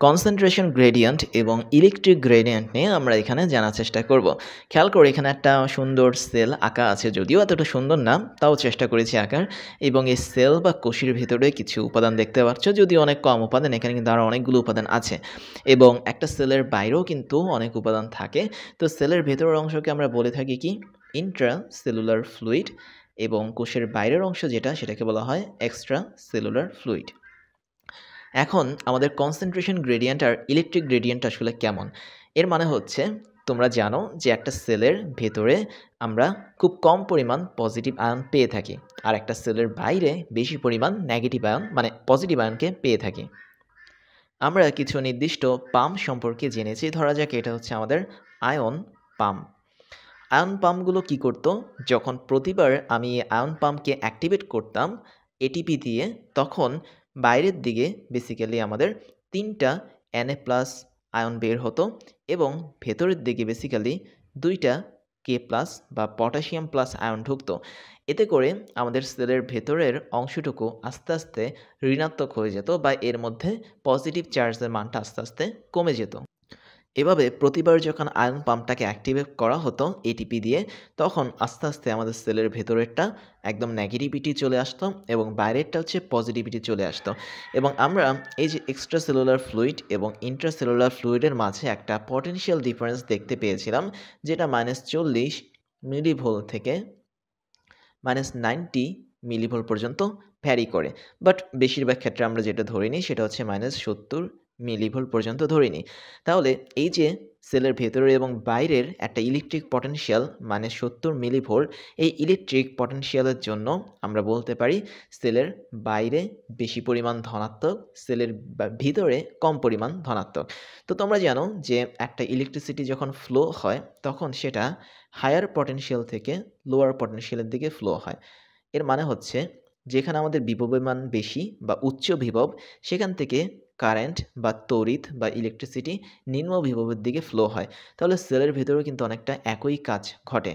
Concentration gradient এবং electric gradient নিয়ে আমরা এখানে জানার চেষ্টা করব। খেয়াল করে এখানে একটা সুন্দর সেল আঁকা আছে, যদিও এতটা সুন্দর না, তাও চেষ্টা করেছি আঁকার। এবং এই সেল বা কোষের ভেতরে কিছু উপাদান দেখতে পাচ্ছ, যদিও অনেক কম উপাদান, এখানে কিন্তু আরও অনেকগুলো উপাদান আছে। এবং একটা সেলের বাইরেও কিন্তু অনেক উপাদান থাকে। তো সেলের ভেতরের অংশকে আমরা বলে থাকি কি ইন্ট্রা সেলুলার ফ্লুইড, এবং কোষের বাইরের অংশ যেটা সেটাকে বলা হয় এক্সট্রা সেলুলার ফ্লুইড। এখন আমাদের কনসেন্ট্রেশন গ্রেডিয়েন্ট আর ইলেকট্রিক গ্রেডিয়েন্ট আসলে কেমন? এর মানে হচ্ছে, তোমরা জানো যে একটা সেলের ভেতরে আমরা খুব কম পরিমাণ পজিটিভ আয়ন পেয়ে থাকি, আর একটা সেলের বাইরে বেশি পরিমাণ নেগেটিভ আয়ন মানে পজিটিভ আয়নকে পেয়ে থাকি। আমরা কিছু নির্দিষ্ট পাম্প সম্পর্কে জেনেছি। ধরা যাক এটা হচ্ছে আমাদের আয়ন পাম্প। আয়ন পাম্পগুলো কী করতো, যখন প্রতিবার আমি আয়ন পাম্পকে অ্যাক্টিভেট করতাম এটিপি দিয়ে, তখন বাইরের দিকে বেসিক্যালি আমাদের 3টা Na+ আয়ন বের হতো, এবং ভেতরের দিকে বেসিক্যালি 2টা K+ বা পটাশিয়াম প্লাস আয়ন ঢুকতো। এতে করে আমাদের সেলের ভেতরের অংশটুকু আস্তে আস্তে ঋণাত্মক হয়ে যেত, বা এর মধ্যে পজিটিভ চার্জের মানটা আস্তে আস্তে কমে যেত। এভাবে প্রতিবার যখন আয়ন পাম্পটাকে অ্যাক্টিভেট করা হতো এটিপি দিয়ে, তখন আস্তে আস্তে আমাদের সেলের ভেতরেরটা একদম নেগেটিভিটি চলে আসতো, এবং বাইরেরটা হচ্ছে পজিটিভিটি চলে আসতো। এবং আমরা এই যে এক্সট্রা সেলুলার ফ্লুইড এবং ইন্ট্রাসেলুলার ফ্লুইডের মাঝে একটা পটেনশিয়াল ডিফারেন্স দেখতে পেয়েছিলাম, যেটা -40 মিলিভোল্ট থেকে -90 মিলিভোল্ট পর্যন্ত ভ্যারি করে। বাট বেশিরভাগ ক্ষেত্রে আমরা যেটা ধরে নিই সেটা হচ্ছে -70 মিলিভোল্ট পর্যন্ত ধরে নিই। তাহলে এই যে সেলের ভেতরের এবং বাইরের একটা ইলেকট্রিক পটেনশিয়াল -70 মিলিভোল্ট, এই ইলেকট্রিক পটেনশিয়ালের জন্য আমরা বলতে পারি সেলের বাইরে বেশি পরিমাণ ধনাত্মক, সেলের ভিতরে কম পরিমাণ ধনাত্মক। তো তোমরা জানো যে একটা ইলেকট্রিসিটি যখন ফ্লো হয় তখন সেটা হায়ার পটেনশিয়াল থেকে লোয়ার পটেনশিয়ালের দিকে ফ্লো হয়। এর মানে হচ্ছে, যেখানে আমাদের বিভবের মান বেশি বা উচ্চ বিভব, সেখান থেকে কারেন্ট বা তড়িৎ বা ইলেকট্রিসিটি নিম্ন বিভবের দিকে ফ্লো হয়। তাহলে সেলের ভেতরেও কিন্তু অনেকটা একই কাজ ঘটে।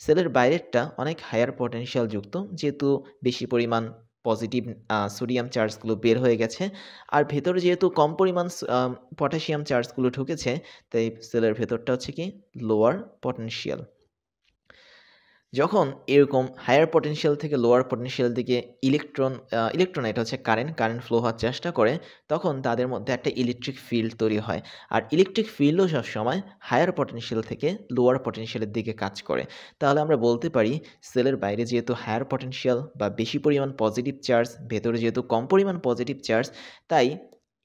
সেলের বাইরেরটা অনেক হায়ার পটেনশিয়াল যুক্ত, যেহেতু বেশি পরিমাণ পজিটিভ সোডিয়াম চার্জগুলো বের হয়ে গেছে, আর ভেতরে যেহেতু কম পরিমাণ পটাশিয়াম চার্জগুলো ঢুকেছে, তাই সেলের ভেতরটা হচ্ছে কি লোয়ার পটেনশিয়াল। যখন এরকম হায়ার পটেনশিয়াল থেকে লোয়ার পটেনশিয়াল দিকে ইলেকট্রন এটা হচ্ছে কারেন্ট ফ্লো হওয়ার চেষ্টা করে, তখন তাদের মধ্যে একটা ইলেকট্রিক ফিল্ড তৈরি হয়। আর ইলেকট্রিক ফিল্ডও সবসময় হায়ার পটেনশিয়াল থেকে লোয়ার পটেনশিয়ালের দিকে কাজ করে। তাহলে আমরা বলতে পারি সেলের বাইরে যেহেতু হায়ার পটেনশিয়াল বা বেশি পরিমাণ পজিটিভ চার্জ, ভেতরে যেহেতু কম পরিমাণ পজিটিভ চার্জ, তাই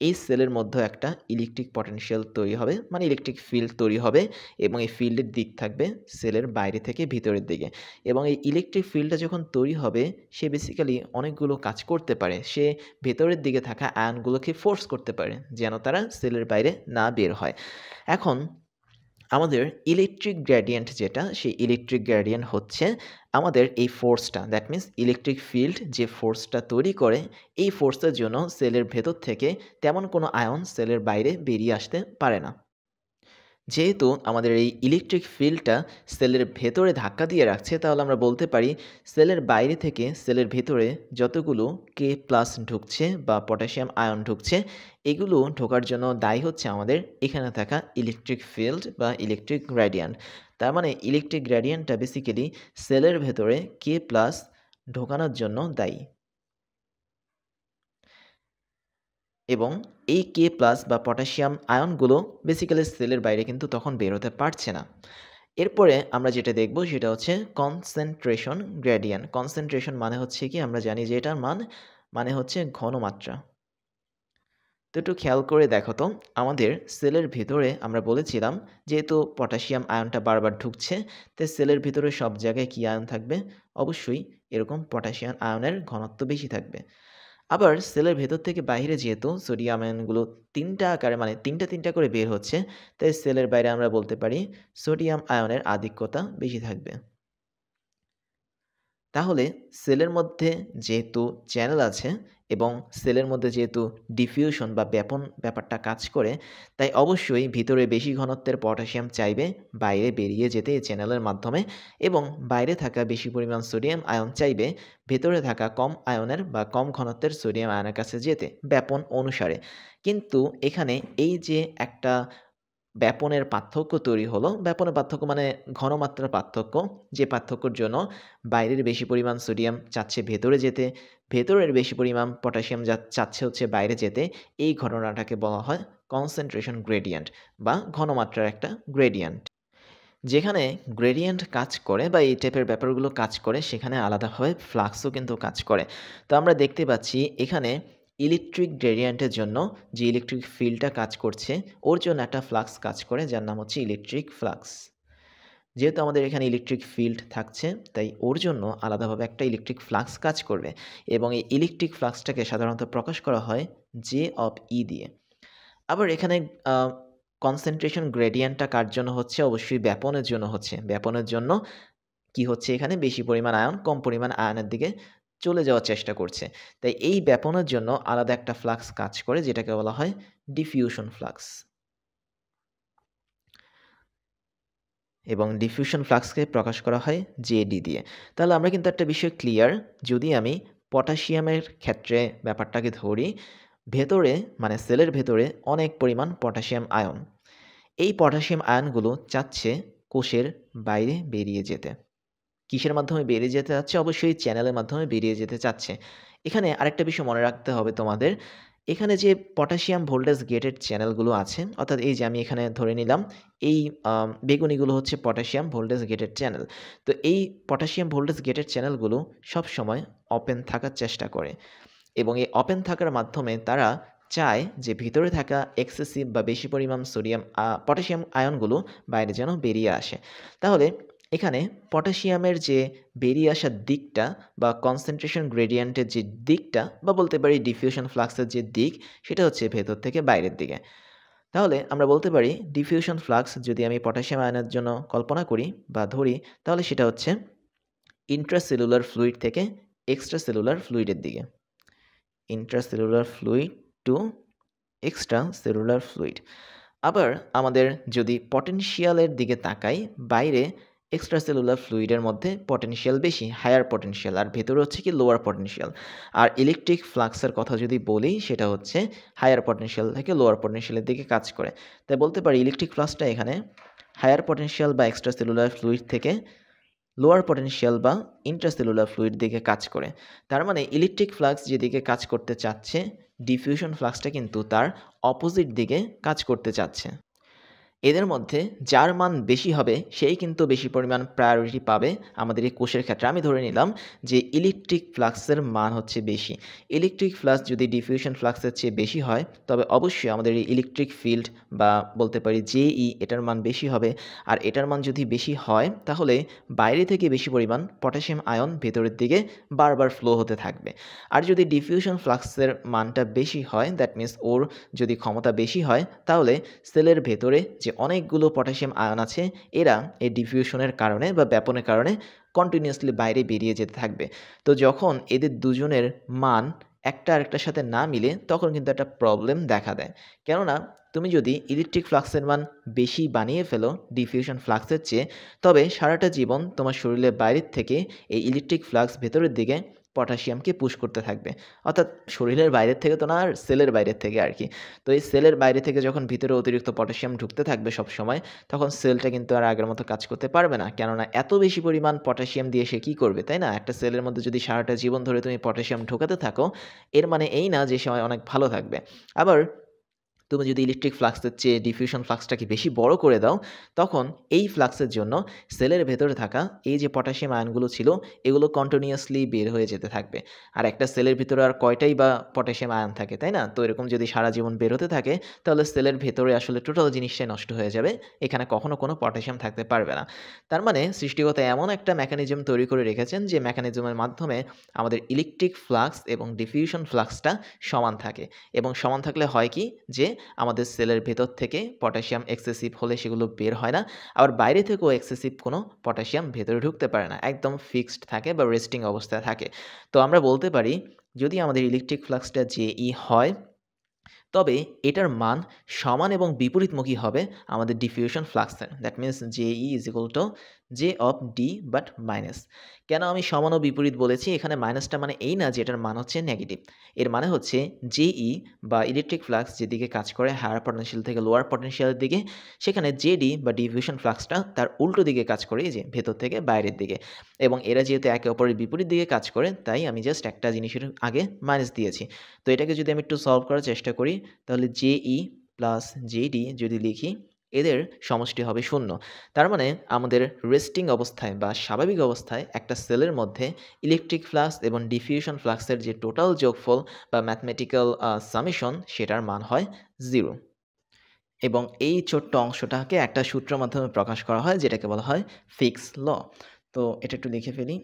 এই সেলের মধ্যে একটা ইলেকট্রিক পটেনশিয়াল তৈরি হবে, মানে ইলেকট্রিক ফিল্ড তৈরি হবে, এবং এই ফিল্ডের দিক থাকবে সেলের বাইরে থেকে ভিতরের দিকে। এবং এই ইলেকট্রিক ফিল্ডটা যখন তৈরি হবে, সে বেসিক্যালি অনেকগুলো কাজ করতে পারে। সে ভেতরের দিকে থাকা আয়নগুলোকে ফোর্স করতে পারে যেন তারা সেলের বাইরে না বের হয়। এখন আমাদের ইলেকট্রিক গ্রেডিয়েন্ট যেটা, সেই ইলেকট্রিক গ্রেডিয়েন্ট হচ্ছে আমাদের এই ফোর্সটা, দ্যাট মিন্স ইলেকট্রিক ফিল্ড যে ফোর্সটা তৈরি করে, এই ফোর্সের জন্য সেলের ভেতর থেকে তেমন কোনো আয়ন সেলের বাইরে বেরিয়ে আসতে পারে না। যেহেতু আমাদের এই ইলেকট্রিক ফিল্ডটা সেলের ভেতরে ধাক্কা দিয়ে রাখছে, তাহলে আমরা বলতে পারি সেলের বাইরে থেকে সেলের ভেতরে যতগুলো K+ ঢুকছে বা পটাশিয়াম আয়ন ঢুকছে, এগুলো ঢোকার জন্য দায়ী হচ্ছে আমাদের এখানে থাকা ইলেকট্রিক ফিল্ড বা ইলেকট্রিক গ্রেডিয়েন্ট। তার মানে ইলেকট্রিক গ্রেডিয়েন্টটা বেসিক্যালি সেলের ভেতরে K+ ঢোকানোর জন্য দায়ী। এবং এই K+ বা পটাশিয়াম আয়নগুলো বেসিক্যালি সেলের বাইরে কিন্তু তখন বের হতে পারছে না। এরপরে আমরা যেটা দেখব সেটা হচ্ছে কনসেন্ট্রেশন গ্রেডিয়েন্ট। কনসেন্ট্রেশন মানে হচ্ছে কি, আমরা জানি যে এটার মানে হচ্ছে ঘনমাত্রা। তো একটু খেয়াল করে দেখো তো, আমাদের সেলের ভিতরে আমরা বলেছিলাম যেহেতু পটাশিয়াম আয়নটা বারবার ঢুকছে, তাই সেলের ভিতরে সব জায়গায় কী আয়ন থাকবে? অবশ্যই এরকম পটাশিয়াম আয়নের ঘনত্ব বেশি থাকবে। আবার সেলের ভেতর থেকে বাইরে যেহেতু সোডিয়াম আয়নগুলো 3টা আকারে মানে 3টা করে বের হচ্ছে, তাই সেলের বাইরে আমরা বলতে পারি সোডিয়াম আয়নের আধিক্যতা বেশি থাকবে। তাহলে সেলের মধ্যে যেহেতু চ্যানেল আছে, এবং সেলের মধ্যে যেহেতু ডিফিউশন বা ব্যাপন ব্যাপারটা কাজ করে, তাই অবশ্যই ভিতরে বেশি ঘনত্বের পটাশিয়াম চাইবে বাইরে বেরিয়ে যেতে এই চ্যানেলের মাধ্যমে, এবং বাইরে থাকা বেশি পরিমাণ সোডিয়াম আয়ন চাইবে ভেতরে থাকা কম আয়নের বা কম ঘনত্বের সোডিয়াম আয়নের কাছে যেতে ব্যাপন অনুসারে। কিন্তু এখানে এই যে একটা ব্যাপনের পার্থক্য তৈরি হলো, ব্যাপনের পার্থক্য মানে ঘনমাত্রার পার্থক্য, যে পার্থক্যর জন্য বাইরের বেশি পরিমাণ সোডিয়াম চাচ্ছে ভেতরে যেতে, ভেতরের বেশি পরিমাণ পটাশিয়াম চাচ্ছে হচ্ছে বাইরে যেতে, এই ঘটনাটাকে বলা হয় কনসেন্ট্রেশন গ্রেডিয়েন্ট বা ঘনমাত্রার একটা গ্রেডিয়েন্ট। যেখানে গ্রেডিয়েন্ট কাজ করে বা এই টাইপের ব্যাপারগুলো কাজ করে, সেখানে আলাদাভাবে ফ্লাক্সও কিন্তু কাজ করে। তো আমরা দেখতে পাচ্ছি এখানে ইলেকট্রিক গ্রেডিয়েন্টের জন্য যে ইলেকট্রিক ফিল্ডটা কাজ করছে, ওর জন্য একটা ফ্লাক্স কাজ করে যার নাম হচ্ছে ইলেকট্রিক ফ্লাক্স। যেহেতু আমাদের এখানে ইলেকট্রিক ফিল্ড থাকছে, তাই ওর জন্য আলাদাভাবে একটা ইলেকট্রিক ফ্লাক্স কাজ করবে, এবং এই ইলেকট্রিক ফ্লাক্সটাকে সাধারণত প্রকাশ করা হয় জে অফ ই দিয়ে। আবার এখানে কনসেন্ট্রেশন গ্রেডিয়েন্টটা কার জন্য হচ্ছে? অবশ্যই ব্যাপনের জন্য হচ্ছে। ব্যাপনের জন্য কি হচ্ছে? এখানে বেশি পরিমাণ আয়ন কম পরিমাণ আয়নের দিকে চলে যাওয়ার চেষ্টা করছে। তাই এই ব্যাপনের জন্য আলাদা একটা ফ্লাক্স কাজ করে, যেটাকে বলা হয় ডিফিউশন ফ্লাক্স। এবং ডিফিউশন ফ্লাক্সকে প্রকাশ করা হয় জেডি দিয়ে। তাহলে আমরা কিন্তু একটা বিষয় ক্লিয়ার, যদি আমি পটাশিয়ামের ক্ষেত্রে ব্যাপারটাকে ধরি, ভেতরে মানে সেলের ভেতরে অনেক পরিমাণ পটাশিয়াম আয়ন, এই পটাশিয়াম আয়নগুলো চাচ্ছে কোষের বাইরে বেরিয়ে যেতে। কিসের মাধ্যমে বেরিয়ে যেতে চাচ্ছে? অবশ্যই চ্যানেলের মাধ্যমে বেরিয়ে যেতে চাচ্ছে। এখানে আরেকটা বিষয় মনে রাখতে হবে তোমাদের, এখানে যে পটাশিয়াম ভোল্টেজ গেটেড চ্যানেলগুলো আছে, অর্থাৎ এই যে আমি এখানে ধরে নিলাম এই বেগুনিগুলো হচ্ছে পটাশিয়াম ভোল্টেজ গেটেড চ্যানেল। তো এই পটাশিয়াম ভোল্টেজ গেটেড চ্যানেলগুলো সবসময় ওপেন থাকার চেষ্টা করে, এবং এই ওপেন থাকার মাধ্যমে তারা চায় যে ভিতরে থাকা এক্সেসিভ বা বেশি পরিমাণ পটাশিয়াম আয়নগুলো বাইরে যেন বেরিয়ে আসে। তাহলে এখানে পটাশিয়ামের যে বেরিয়ে আসার দিকটা বা কনসেন্ট্রেশন গ্রেডিয়েন্টের যে দিকটা বা বলতে পারি ডিফিউশন ফ্লাক্সের যে দিক, সেটা হচ্ছে ভেতর থেকে বাইরের দিকে। তাহলে আমরা বলতে পারি ডিফিউশন ফ্লাক্স যদি আমি পটাশিয়াম আয়নের জন্য কল্পনা করি বা ধরি, তাহলে সেটা হচ্ছে ইন্ট্রাসেলুলার ফ্লুইড থেকে এক্সট্রাসেলুলার ফ্লুইডের দিকে। Intracellular fluid to extracellular fluid. আবার আমাদের যদি পটেনশিয়ালের দিকে তাকাই, বাইরে এক্সট্রাসেলুলার ফ্লুইডের মধ্যে পটেনশিয়াল বেশি, হায়ার পটেনশিয়াল, আর ভেতরে হচ্ছে কি লোয়ার পটেনশিয়াল। আর ইলেকট্রিক ফ্লাক্সের কথা যদি বলি, সেটা হচ্ছে হায়ার পটেনশিয়াল থেকে লোয়ার পটেনশিয়ালের দিকে কাজ করে। তাই বলতে পারি ইলেকট্রিক ফ্লাক্সটা এখানে হায়ার পটেনশিয়াল বা এক্সট্রাসেলুলার ফ্লুইড থেকে লোয়ার পটেনশিয়াল বা ইন্ট্রাসেলুলার ফ্লুইড দিকে কাজ করে। তার মানে ইলেকট্রিক ফ্লাক্স যেদিকে কাজ করতে চাচ্ছে, ডিফিউশন ফ্লাক্সটা কিন্তু তার অপোজিট দিকে কাজ করতে চাচ্ছে। এদের মধ্যে যার মান বেশি হবে সেই কিন্তু বেশি পরিমাণ প্রায়োরিটি পাবে আমাদের এই কোষের ক্ষেত্রে। আমি ধরে নিলাম যে ইলেকট্রিক ফ্লাক্সের মান হচ্ছে বেশি। ইলেকট্রিক ফ্লাক্স যদি ডিফিউশন ফ্লাক্সের চেয়ে বেশি হয়, তবে অবশ্যই আমাদের এই ইলেকট্রিক ফিল্ড বা বলতে পারি জেই এটার মান বেশি হবে। আর এটার মান যদি বেশি হয়, তাহলে বাইরে থেকে বেশি পরিমাণ পটাশিয়াম আয়ন ভেতরের দিকে বারবার ফ্লো হতে থাকবে। আর যদি ডিফিউশন ফ্লাক্সের মানটা বেশি হয়, দ্যাট মিনস ওর যদি ক্ষমতা বেশি হয়, তাহলে সেলের ভেতরে যে অনেকগুলো পটাশিয়াম আয়ন আছে, এরা এই ডিফিউশনের কারণে বা ব্যাপনের কারণে কন্টিনিউয়াসলি বাইরে বেরিয়ে যেতে থাকবে। তো যখন এদের দুজনের মান একটা আরেকটার সাথে না মিলে, তখন কিন্তু একটা প্রবলেম দেখা দেয়। কেননা তুমি যদি ইলেকট্রিক ফ্লাক্সের মান বেশি বানিয়ে ফেলো ডিফিউশন ফ্লাক্সের চেয়ে, তবে সারাটা জীবন তোমার শরীরের বাইরের থেকে এই ইলেকট্রিক ফ্লাক্স ভেতরের দিকে পটাশিয়ামকে পুশ করতে থাকবে। অর্থাৎ শরীরের বাইরের থেকে তো না, আর সেলের বাইরের থেকে আর কি। তো এই সেলের বাইরে থেকে যখন ভিতরে অতিরিক্ত পটাশিয়াম ঢুকতে থাকবে সবসময়, তখন সেলটা কিন্তু আর আগের মতো কাজ করতে পারবে না। কেননা এত বেশি পরিমাণ পটাশিয়াম দিয়ে সে কী করবে, তাই না? একটা সেলের মধ্যে যদি সারাটা জীবন ধরে তুমি পটাশিয়াম ঢোকাতে থাকো, এর মানে এই না যে সময় অনেক ভালো থাকবে। আবার তুমি যদি ইলেকট্রিক ফ্লাক্সের চেয়ে ডিফিউশন ফ্লাক্সটাকে বেশি বড় করে দাও, তখন এই ফ্লাক্সের জন্য সেলের ভেতরে থাকা এই যে পটাশিয়াম আয়নগুলো ছিল, এগুলো কন্টিনিউয়াসলি বের হয়ে যেতে থাকবে। আর একটা সেলের ভিতরে আর কয়টাই বা পটাশিয়াম আয়ন থাকে, তাই না? তো এরকম যদি সারা জীবন বের হতে থাকে, তাহলে সেলের ভেতরে আসলে টোটাল জিনিসটাই নষ্ট হয়ে যাবে। এখানে কখনো কোনো পটাশিয়াম থাকতে পারবে না। তার মানে সৃষ্টিকর্তা এমন একটা মেকানিজম তৈরি করে রেখেছেন, যে মেকানিজমের মাধ্যমে আমাদের ইলেকট্রিক ফ্লাক্স এবং ডিফিউশন ফ্লাক্সটা সমান থাকে। এবং সমান থাকলে হয় কি, যে আমাদের সেলের ভেতর থেকে পটাশিয়াম এক্সেসিভ হলে সেগুলো বের হয় না, আবার বাইরে থেকেও এক্সেসিভ কোনো পটাশিয়াম ভেতরে ঢুকতে পারে না, একদম ফিক্সড থাকে বা রেস্টিং অবস্থায় থাকে। তো আমরা বলতে পারি যদি আমাদের ইলেকট্রিক ফ্লাক্সটা জেই হয় তবে এটার মান সমান এবং বিপরীতমুখী হবে আমাদের ডিফিউশন ফ্লাক্সের। That means J is equal to J of D but minus. কেন আমি সমান ও বিপরীত বলেছি? এখানে মাইনাসটা মানে এই না যে এটার মান হচ্ছে নেগেটিভ। এর মানে হচ্ছে জেই বা ইলেকট্রিক ফ্লাক্স যেদিকে কাজ করে হায়ার পটেনশিয়াল থেকে লোয়ার পটেনশিয়ালের দিকে, সেখানে জেডি বা ডিফিউশন ফ্লাক্সটা তার উল্টো দিকে কাজ করে, এই যে ভেতর থেকে বাইরের দিকে। এবং এরা যেহেতু একে অপরের বিপরীত দিকে কাজ করে, তাই আমি জাস্ট একটা জিনিসের আগে মাইনাস দিয়েছি। তো এটাকে যদি আমি একটু সলভ করার চেষ্টা করি, তাহলে জেই প্লাস জেডি যদি লিখি, এদের সমষ্টি হবে 0। তার মানে আমাদের রেস্টিং অবস্থায় বা স্বাভাবিক অবস্থায় একটা সেলের মধ্যে ইলেকট্রিক ফ্লাক্স এবং ডিফিউশন ফ্লাক্সের যে টোটাল যোগফল বা ম্যাথমেটিক্যাল সামেশন, সেটার মান হয় 0। এবং এই ছোট্ট অংশটাকে একটা সূত্রের মাধ্যমে প্রকাশ করা হয়, যেটাকে বলা হয় ফিক্স ল। তো এটা একটু লিখে ফেলি,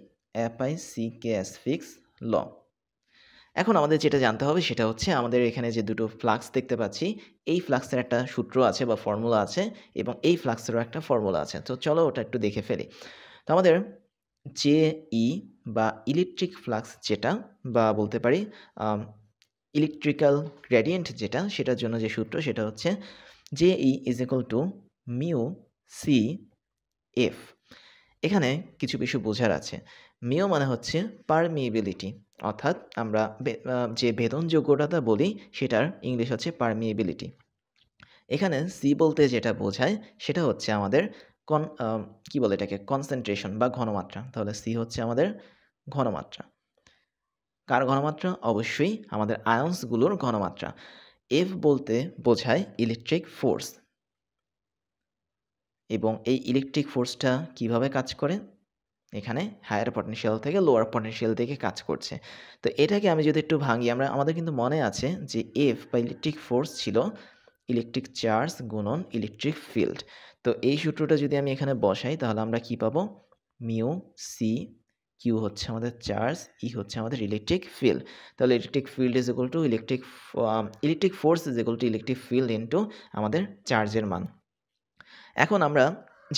FICKS ফিক্স ল। এখন আমাদের যেটা জানতে হবে সেটা হচ্ছে আমাদের এখানে যে দুটো ফ্লাক্স দেখতে পাচ্ছি, এই ফ্লাক্সের একটা সূত্র আছে বা ফর্মুলা আছে, এবং এই ফ্লাক্সেরও একটা ফর্মুলা আছে। তো চলো ওটা একটু দেখে ফেলি। তো আমাদের জেই বা ইলেকট্রিক ফ্লাক্স যেটা, বা বলতে পারি ইলেকট্রিক্যাল গ্রেডিয়েন্ট যেটা, সেটার জন্য যে সূত্র সেটা হচ্ছে Z is equal to mu C F. এখানে কিছু কিছু বোঝার আছে। মিও মানে হচ্ছে পারমিএবিলিটি, অর্থাৎ আমরা যে ভেদনযোগ্যতা বলি সেটার ইংলিশ হচ্ছে পারমিএবিলিটি। এখানে সি বলতে যেটা বোঝায় সেটা হচ্ছে আমাদের কি বলে এটাকে, কনসেন্ট্রেশন বা ঘনমাত্রা। তাহলে সি হচ্ছে আমাদের ঘনমাত্রা। কার ঘনমাত্রা? অবশ্যই আমাদের আয়ন্সগুলোর ঘনমাত্রা। এফ বলতে বোঝায় ইলেকট্রিক ফোর্স। এবং এই ইলেকট্রিক ফোর্সটা কিভাবে কাজ করে? এখানে হায়ার পটেনশিয়াল থেকে লোয়ার পটেনশিয়াল থেকে কাজ করছে। তো এটাকে আমি যদি একটু ভাঙি, আমাদের কিন্তু মনে আছে যে এফ বা ইলেকট্রিক ফোর্স ছিল ইলেকট্রিক চার্জ গুণন ইলেকট্রিক ফিল্ড। তো এই সূত্রটা যদি আমি এখানে বসাই, তাহলে আমরা কি পাবো? মিউ সি, কিউ হচ্ছে আমাদের চার্জ, ই হচ্ছে আমাদের ইলেকট্রিক ফিল্ড। তাহলে electric field is equal two electric force is equal two electric field into আমাদের চার্জের মান। এখন আমরা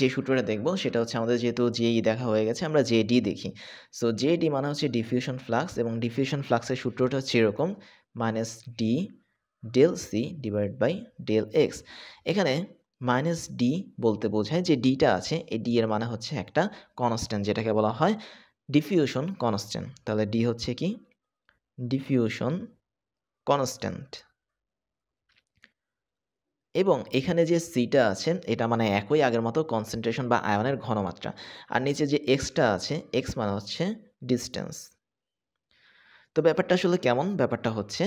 যে সূত্রটা দেখব সেটা হচ্ছে, আমাদের যেহেতু জেই দেখা হয়ে গেছে, আমরা জেডি দেখি। সো জেডি মানে হচ্ছে ডিফিউশন ফ্লাক্স, এবং ডিফিউশন ফ্লাক্সের সূত্রটা হচ্ছে এরকম, minus D del C divide by del X. এখানে মাইনাস ডি বলতে বোঝায় যে ডিটা আছে, এই ডি এর মানে হচ্ছে একটা কনস্ট্যান্ট, যেটাকে বলা হয় ডিফিউশন কনস্ট্যান্ট। তাহলে ডি হচ্ছে কি? Diffusion constant. এবং এখানে যে সিটা আছে এটা মানে একই আগের মতো কনসেন্ট্রেশন বা আয়নের ঘনমাত্রা। আর নিচে যে এক্সটা আছে, এক্স মানে হচ্ছে ডিস্টেন্স। তো ব্যাপারটা আসলে কেমন? ব্যাপারটা হচ্ছে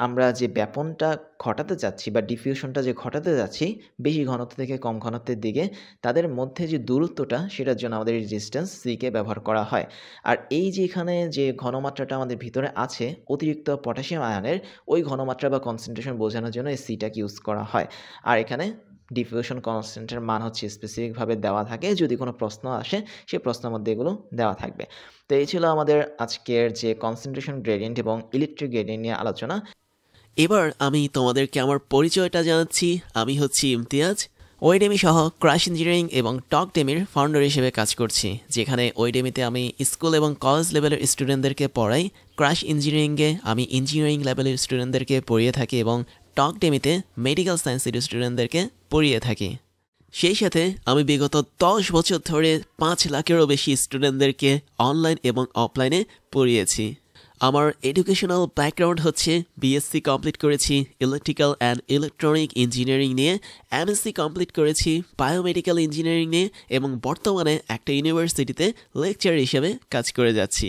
আমরা যে ব্যাপনটা ঘটাতে যাচ্ছি বা ডিফিউশনটা যে ঘটাতে যাচ্ছি বেশি ঘনত্ব থেকে কম ঘনত্বের দিকে, তাদের মধ্যে যে দূরত্বটা, সেটার জন্য আমাদের ডিস্টেন্স সিকে ব্যবহার করা হয়। আর এই যে এখানে যে ঘনমাত্রাটা আমাদের ভিতরে আছে অতিরিক্ত পটাশিয়াম আয়নের, ওই ঘনমাত্রা বা কনসেন্ট্রেশন বোঝানোর জন্য এই সিটাকে ইউজ করা হয়। আর এখানে ডিফিউশন কনস্ট্যান্টের মান হচ্ছে স্পেসিফিকভাবে দেওয়া থাকে, যদি কোনো প্রশ্ন আসে সেই প্রশ্নের মধ্যে এগুলো দেওয়া থাকবে। তো এই ছিল আমাদের আজকের যে কনসেন্ট্রেশন গ্রেডিয়েন্ট এবং ইলেকট্রিক গ্রেডিয়েন্ট নিয়ে আলোচনা। এবার আমি তোমাদেরকে আমার পরিচয়টা জানাচ্ছি। আমি হচ্ছি ইমতিয়াজ, ওয়েডেমি সহ ক্রাশ ইঞ্জিনিয়ারিং এবং টকডেমির ফাউন্ডার হিসেবে কাজ করছি, যেখানে ওয়েডেমিতে আমি স্কুল এবং কলেজ লেভেলের স্টুডেন্টদেরকে পড়াই, ক্রাশ ইঞ্জিনিয়ারিংয়ে আমি ইঞ্জিনিয়ারিং লেভেলের স্টুডেন্টদেরকে পড়িয়ে থাকি, এবং টকডেমিতে মেডিকেল সায়েন্সের স্টুডেন্টদেরকে পড়িয়ে থাকি। সেই সাথে আমি বিগত 10 বছর ধরে 5 লাখেরও বেশি স্টুডেন্টদেরকে অনলাইন এবং অফলাইনে পড়িয়েছি। আমার এডুকেশনাল ব্যাকগ্রাউন্ড হচ্ছে বিএসসি কমপ্লিট করেছি ইলেকট্রিক্যাল অ্যান্ড ইলেকট্রনিক ইঞ্জিনিয়ারিং নিয়ে, এমএসসি কমপ্লিট করেছি বায়োমেডিক্যাল ইঞ্জিনিয়ারিং নিয়ে, এবং বর্তমানে একটা ইউনিভার্সিটিতে লেকচার হিসেবে কাজ করে যাচ্ছি।